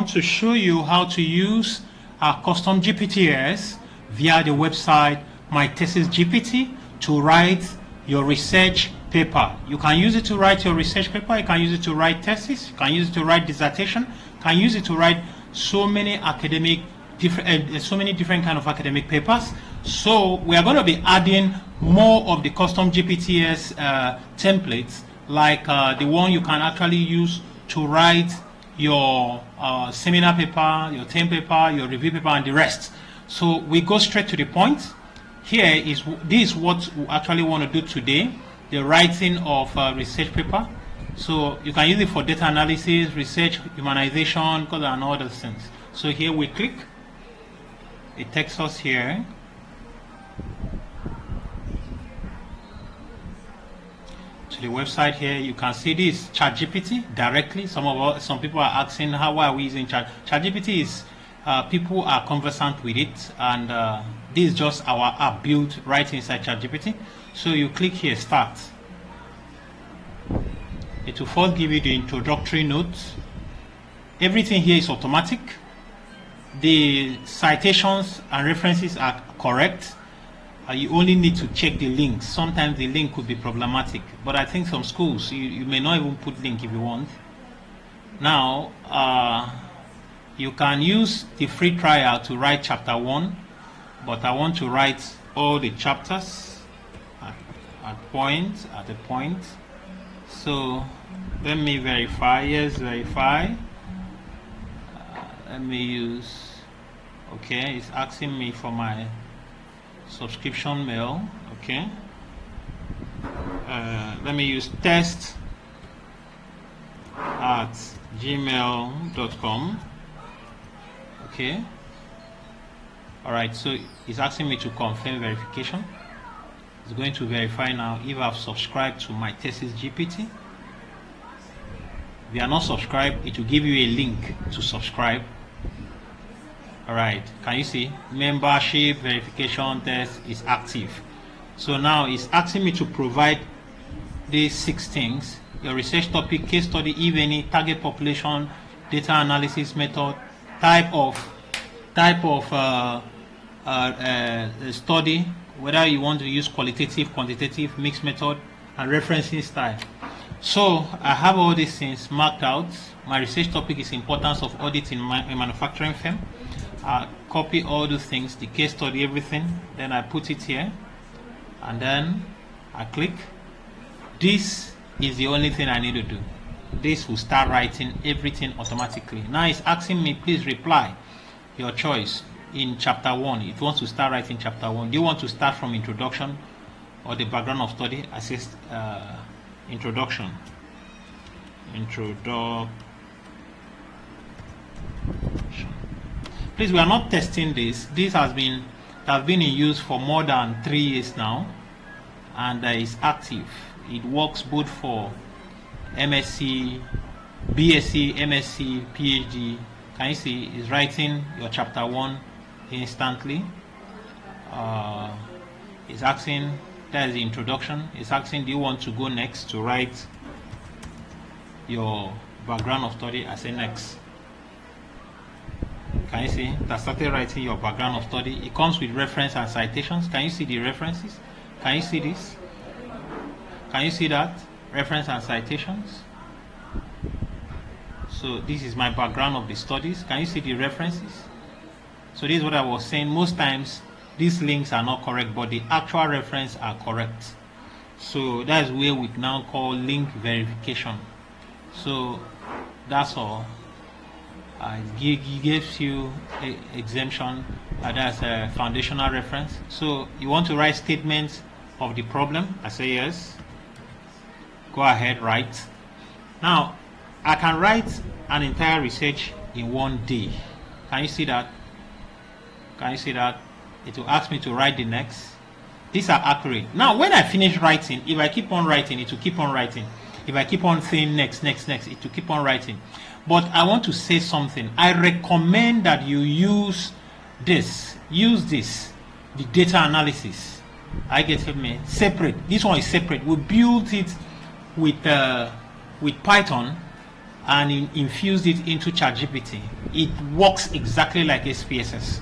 want to show you how to use our custom GPTs via the website My Thesis GPT to write your research paper. You can use it to write your research paper, you can use it to write thesis, you can use it to write dissertation, you can use it to write so many different kind of academic papers. So we are going to be adding more of the custom GPTs templates, like the one you can actually use to write your seminar paper, your term paper, your review paper, and the rest. So we go straight to the point. This is what we actually want to do today, the writing of research paper. So you can use it for data analysis, research, humanization, and all those things. So here we click, it takes us here. To the website here. You can see this ChatGPT directly. Some people are asking, how are we using ChatGPT? Is people are conversant with it, and this is just our app built right inside ChatGPT. So you click here, start. It will first give you the introductory notes. Everything here is automatic. The citations and references are correct. You only need to check the links. Sometimes the link could be problematic, but I think some schools you may not even put link if you want. Now you can use the free trial to write chapter 1, but I want to write all the chapters at a point. So let me verify. Yes, verify. Let me use, okay, it's asking me for my subscription mail. Okay, let me use test@gmail.com. okay, all right, so it's asking me to confirm verification. It's going to verify now if I've subscribed to My Thesis GPT. If you are not subscribed, it will give you a link to subscribe. All right, can you see membership verification test is active? So now it's asking me to provide these 6 things: your research topic, case study, if any, target population, data analysis method, type of study, whether you want to use qualitative, quantitative, mixed method, and referencing style. So I have all these things marked out. My research topic is importance of audit in a manufacturing firm. I copy all those things, the case study, everything, then I put it here, and then I click. This is the only thing I need to do. This will start writing everything automatically. Now it's asking me, please reply your choice in chapter 1. It wants to start writing chapter 1. Do you want to start from introduction or the background of study? I say introduction. Please, we are not testing this. This has been in use for more than 3 years now, and is active. It works both for MSc, BSc, MSc, PhD. Can you see it's writing your chapter 1 instantly? It's asking, that is the introduction. It's asking, do you want to go next to write your background of study? I say next. Can you see that started writing your background of study? It comes with reference and citations. Can you see the references? Can you see this? Can you see that? Reference and citations. So this is my background of the studies. Can you see the references? So this is what I was saying. Most times these links are not correct, but the actual reference are correct. So that's where we now call link verification. So that's all. It gives you an exemption, that's a foundational reference. So you want to write statements of the problem? I say yes. Go ahead, write. Now I can write an entire research in 1 day. Can you see that? Can you see that? It will ask me to write the next. These are accurate. Now when I finish writing, if I keep on writing, it will keep on writing. If I keep on saying next, it will keep on writing. But I want to say something. I recommend that you use this, the data analysis. I get me separate. This one is separate. We built it with Python, and infused it into ChatGPT, it works exactly like SPSS.